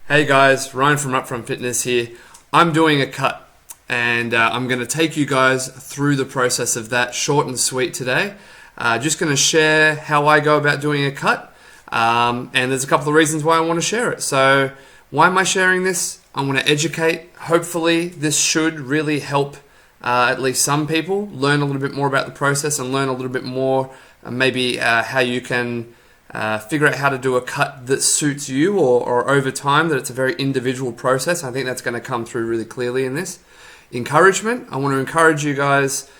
Hey guys, Ryan from Upfront Fitness here. I'm doing a cut and I'm going to take you guys through the process of that, short and sweet today. Just going to share how I go about doing a cut, and there's a couple of reasons why I want to share it. So why am I sharing this? I want to educate. Hopefully this should really help at least some people learn a little bit more about the process and learn a little bit more maybe how you can figure out how to do a cut that suits you or over time, that it's a very individual process. I think that's going to come through really clearly in this. Encouragement. I want to encourage you guys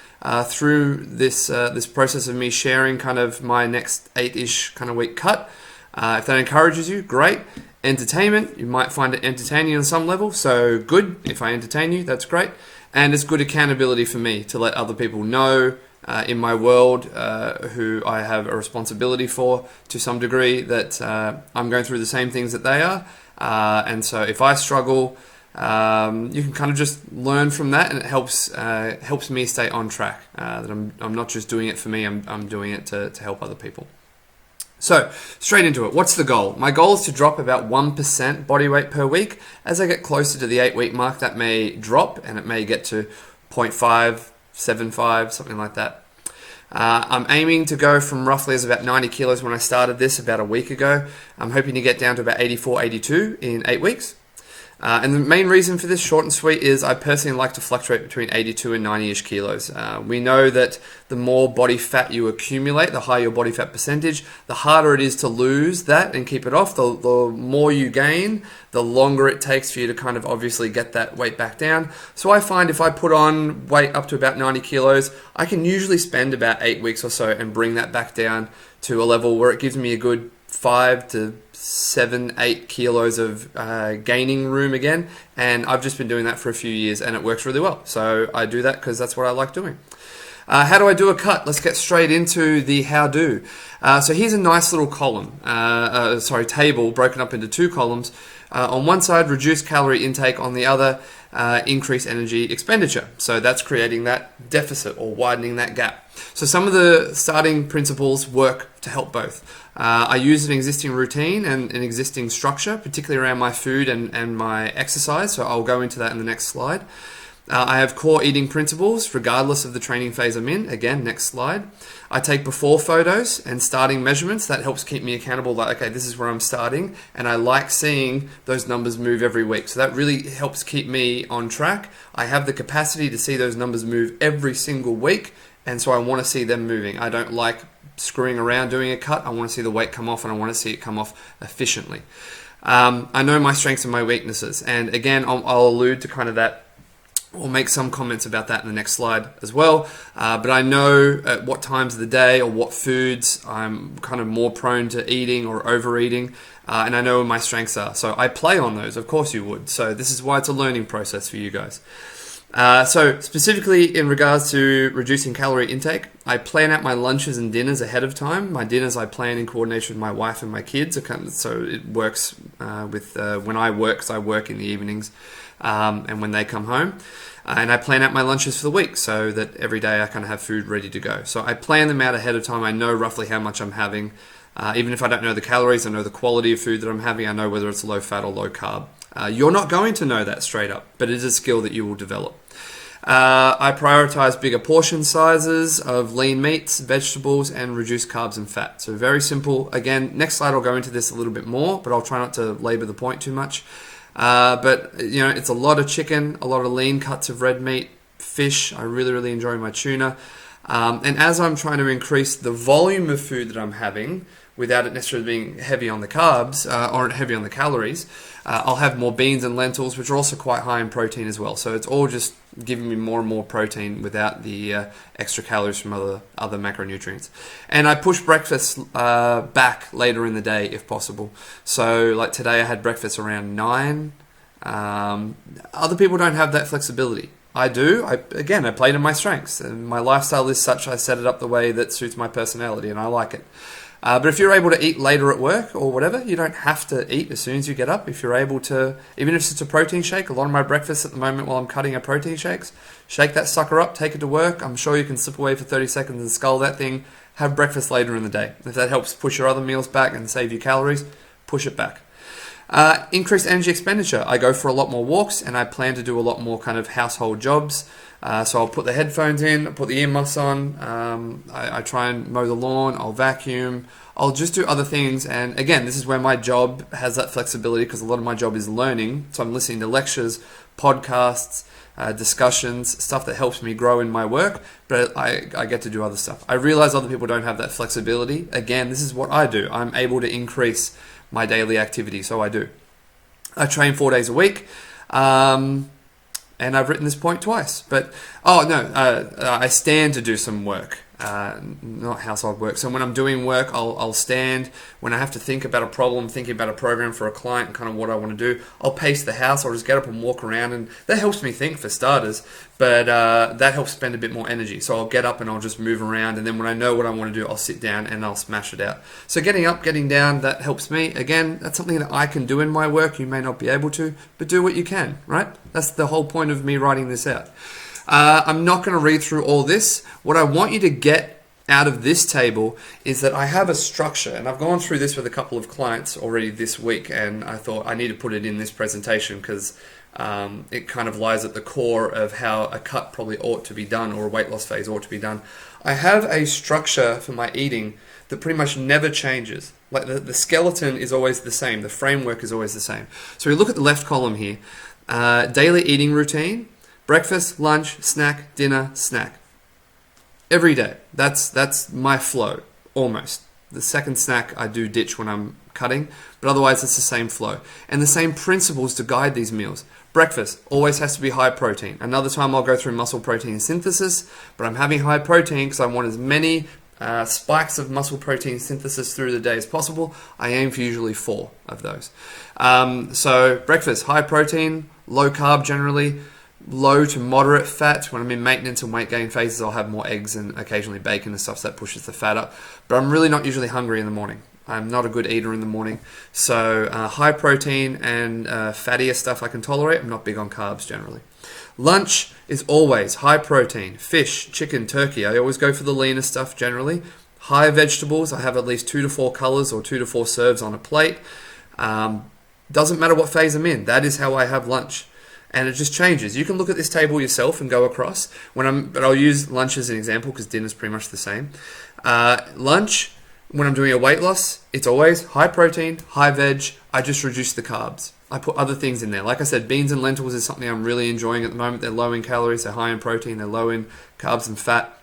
through this process of me sharing kind of my next 8-ish kind of week cut. If that encourages you, great. Entertainment. You might find it entertaining on some level, so good. If I entertain you, that's great. And it's good accountability for me to let other people know in my world, who I have a responsibility for to some degree, that I'm going through the same things that they are. And so if I struggle, you can kind of just learn from that, and it helps me stay on track. That I'm not just doing it for me, I'm doing it to help other people. So straight into it. What's the goal? My goal is to drop about 1% body weight per week. As I get closer to the 8-week mark, that may drop and it may get to 0.5, 7.5, something like that. I'm aiming to go from roughly as about 90 kilos when I started this about a week ago. I'm hoping to get down to about 84, 82 in 8 weeks. And the main reason for this, short and sweet, is I personally like to fluctuate between 82 and 90-ish kilos. We know that the more body fat you accumulate, the higher your body fat percentage, the harder it is to lose that and keep it off. The more you gain, the longer it takes for you to kind of obviously get that weight back down. So I find if I put on weight up to about 90 kilos, I can usually spend about 8 weeks or so and bring that back down to a level where it gives me a good 5 to 7, 8 kilos of gaining room again, and I've just been doing that for a few years and it works really well. So I do that because that's what I like doing. How do I do a cut? Let's get straight into the how-do. So here's a nice little table broken up into 2 columns. On one side, reduce calorie intake. On the other, increase energy expenditure. So that's creating that deficit or widening that gap. So some of the starting principles work to help both. I use an existing routine and an existing structure, particularly around my food and my exercise. So I'll go into that in the next slide. I have core eating principles regardless of the training phase I'm in. Again, next slide. I take before photos and starting measurements. That helps keep me accountable. Like, okay, this is where I'm starting, and I like seeing those numbers move every week. So that really helps keep me on track. I have the capacity to see those numbers move every single week, and so I want to see them moving. I don't like screwing around doing a cut. I want to see the weight come off, and I want to see it come off efficiently. I know my strengths and my weaknesses, and again, I'll allude to kind of that. We'll make some comments about that in the next slide as well. But I know at what times of the day or what foods I'm kind of more prone to eating or overeating. And I know where my strengths are. So I play on those. Of course you would. So this is why it's a learning process for you guys. So specifically in regards to reducing calorie intake, I plan out my lunches and dinners ahead of time. My dinners I plan in coordination with my wife and my kids. So it works with when I work, because I work in the evenings. And when they come home, and I plan out my lunches for the week so that every day I kind of have food ready to go. So I plan them out ahead of time. I know roughly how much I'm having. Even if I don't know the calories, I know the quality of food that I'm having. I know whether it's low fat or low carb. You're not going to know that straight up, but it is a skill that you will develop. I prioritize bigger portion sizes of lean meats, vegetables, and reduced carbs and fat. So very simple. Again, next slide I'll go into this a little bit more, but I'll try not to labor the point too much. But you know, it's a lot of chicken, a lot of lean cuts of red meat, fish. I really enjoy my tuna. And as I'm trying to increase the volume of food that I'm having, without it necessarily being heavy on the carbs or heavy on the calories, I'll have more beans and lentils, which are also quite high in protein as well. So it's all just giving me more and more protein without the extra calories from other macronutrients. And I push breakfast back later in the day if possible. So like today I had breakfast around 9. Other people don't have that flexibility. I do. I play to my strengths, and my lifestyle is such I set it up the way that suits my personality, and I like it. But if you're able to eat later at work or whatever, you don't have to eat as soon as you get up. If you're able to, even if it's a protein shake, a lot of my breakfast at the moment while I'm cutting are protein shakes. Shake that sucker up, take it to work. I'm sure you can slip away for 30 seconds and scull that thing. Have breakfast later in the day. If that helps push your other meals back and save you calories, push it back. Increased energy expenditure. I go for a lot more walks, and I plan to do a lot more kind of household jobs. So I'll put the headphones in, put the earmuffs on, I try and mow the lawn, I'll vacuum, I'll just do other things. And again, this is where my job has that flexibility, because a lot of my job is learning. So I'm listening to lectures, podcasts, discussions, stuff that helps me grow in my work, but I get to do other stuff. I realize other people don't have that flexibility. Again, this is what I do. I'm able to increase my daily activity, so I do. I train 4 days a week. And I've written this point twice, but I stand to do some work, not household work. So when I'm doing work, I'll stand. When I have to think about a problem, thinking about a program for a client, and kind of what I want to do, I'll pace the house. I'll just get up and walk around, and that helps me think for starters. But that helps spend a bit more energy. So I'll get up and I'll just move around, and then when I know what I want to do, I'll sit down and I'll smash it out. So getting up, getting down, that helps me. Again, that's something that I can do in my work. You may not be able to, but do what you can, right? That's the whole point of me writing this out. I'm not going to read through all this. What I want you to get out of this table is that I have a structure, and I've gone through this with a couple of clients already this week, and I thought I need to put it in this presentation because it kind of lies at the core of how a cut probably ought to be done, or a weight loss phase ought to be done. I have a structure for my eating that pretty much never changes. Like the skeleton is always the same. The framework is always the same. So we look at the left column here. Daily eating routine: breakfast, lunch, snack, dinner, snack. Every day. That's my flow, almost. The second snack I do ditch when I'm cutting, but otherwise it's the same flow. And the same principles to guide these meals. Breakfast always has to be high protein. Another time I'll go through muscle protein synthesis, but I'm having high protein because I want as many spikes of muscle protein synthesis through the day as possible. I aim for usually 4 of those. So breakfast, high protein, low carb generally, low to moderate fat. When I'm in maintenance and weight gain phases, I'll have more eggs and occasionally bacon and stuff, so that pushes the fat up. But I'm really not usually hungry in the morning. I'm not a good eater in the morning. So high protein and fattier stuff I can tolerate. I'm not big on carbs generally. Lunch is always high protein, fish, chicken, turkey. I always go for the leaner stuff generally. High vegetables. I have at least 2 to 4 colors or 2 to 4 serves on a plate. Doesn't matter what phase I'm in. That is how I have lunch. And it just changes. You can look at this table yourself and go across. But I'll use lunch as an example because dinner's pretty much the same. Lunch, when I'm doing a weight loss, it's always high protein, high veg. I just reduce the carbs. I put other things in there. Like I said, beans and lentils is something I'm really enjoying at the moment. They're low in calories, they're high in protein, they're low in carbs and fat.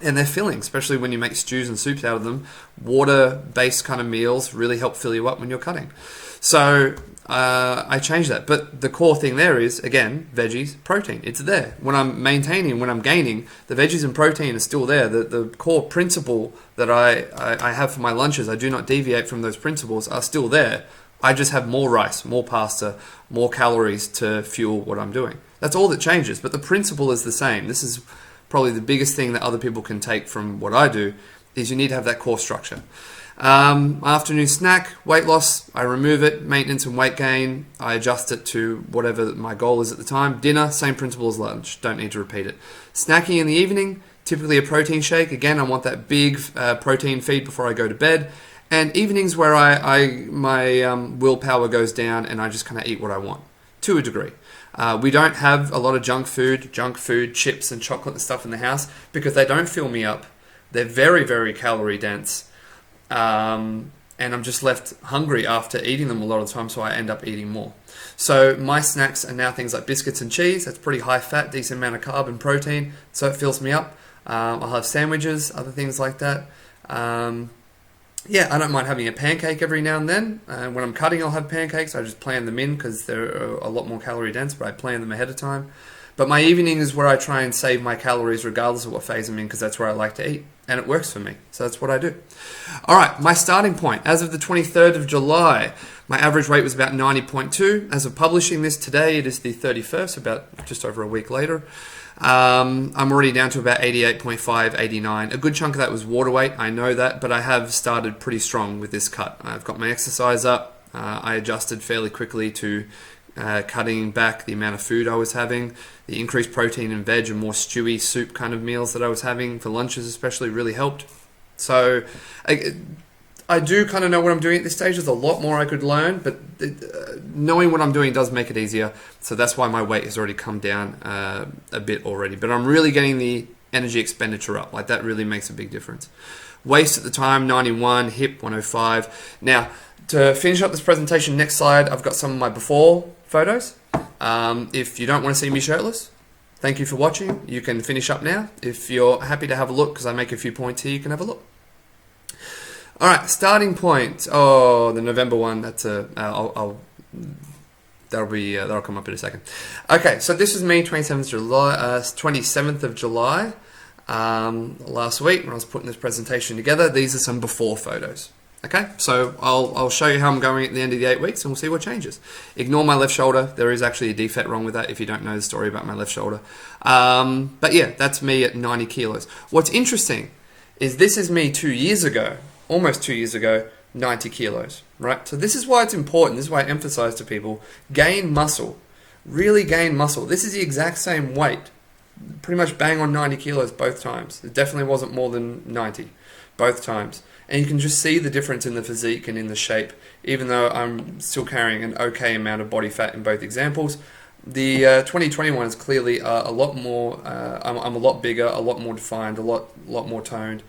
And they're filling, especially when you make stews and soups out of them. Water-based kind of meals really help fill you up when you're cutting. So I changed that. But the core thing there is, again, veggies, protein. It's there. When I'm maintaining, when I'm gaining, the veggies and protein are still there. The core principle that I have for my lunches, I do not deviate from those principles, are still there. I just have more rice, more pasta, more calories to fuel what I'm doing. That's all that changes, but the principle is the same. This is probably the biggest thing that other people can take from what I do, is you need to have that core structure. Afternoon snack, weight loss, I remove it. Maintenance and weight gain, I adjust it to whatever my goal is at the time. Dinner, same principle as lunch, don't need to repeat it. Snacking in the evening, typically a protein shake. Again, I want that big protein feed before I go to bed. And evenings where my willpower goes down and I just kind of eat what I want, to a degree. We don't have a lot of junk food, chips and chocolate and stuff in the house because they don't fill me up. They're very, very calorie dense. And I'm just left hungry after eating them a lot of the time, so I end up eating more. So my snacks are now things like biscuits and cheese. That's pretty high fat, decent amount of carb and protein, so it fills me up. I'll have sandwiches, other things like that. I don't mind having a pancake every now and then. When I'm cutting, I'll have pancakes. I just plan them in because they're a lot more calorie dense, but I plan them ahead of time. But my evening is where I try and save my calories regardless of what phase I'm in, because that's where I like to eat. And it works for me. So that's what I do. All right, my starting point. As of the 23rd of July, my average weight was about 90.2. As of publishing this today, it is the 31st, about just over a week later. I'm already down to about 88.5, 89. A good chunk of that was water weight, I know that, but I have started pretty strong with this cut. I've got my exercise up. I adjusted fairly quickly to cutting back the amount of food I was having. The increased protein and veg and more stewy soup kind of meals that I was having for lunches especially really helped. So I I do kind of know what I'm doing at this stage. There's a lot more I could learn, but knowing what I'm doing does make it easier. So that's why my weight has already come down a bit already. But I'm really getting the energy expenditure up. Like, that really makes a big difference. Waist at the time, 91, hip 105. Now, to finish up this presentation, next slide, I've got some of my before photos. If you don't want to see me shirtless, thank you for watching. You can finish up now. If you're happy to have a look, because I make a few points here, you can have a look. All right, starting point. Oh, the November one. That's that'll come up in a second. Okay, so this is me, 27th of July, last week when I was putting this presentation together. These are some before photos. Okay, so I'll show you how I'm going at the end of the 8 weeks, and we'll see what changes. Ignore my left shoulder. There is actually a defect wrong with that if you don't know the story about my left shoulder. But yeah, that's me at 90 kilos. What's interesting is this is me 2 years ago, almost 2 years ago, 90 kilos, right? So this is why it's important. This is why I emphasize to people, gain muscle, really gain muscle. This is the exact same weight, pretty much bang on 90 kilos both times. It definitely wasn't more than 90 both times. And you can just see the difference in the physique and in the shape, even though I'm still carrying an okay amount of body fat in both examples. The 2021 is clearly a lot more, I'm a lot bigger, a lot more defined, a lot more toned.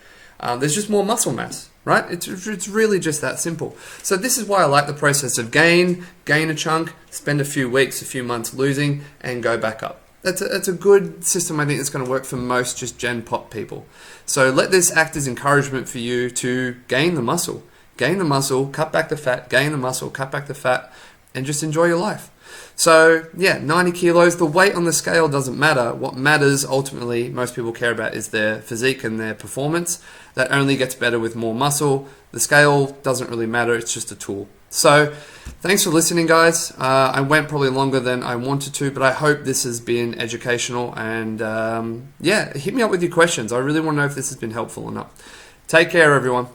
There's just more muscle mass, right? It's really just that simple. So this is why I like the process of gain a chunk, spend a few weeks, a few months losing, and go back up. That's a good system. I think that's going to work for most just Gen Pop people. So let this act as encouragement for you to gain the muscle. Gain the muscle, cut back the fat, gain the muscle, cut back the fat, and just enjoy your life. So yeah, 90 kilos, the weight on the scale doesn't matter. What matters ultimately, most people care about, is their physique and their performance. That only gets better with more muscle. The scale doesn't really matter, it's just a tool. So thanks for listening, guys. I went probably longer than I wanted to, but I hope this has been educational. And yeah, hit me up with your questions. I really want to know if this has been helpful or not. Take care, everyone.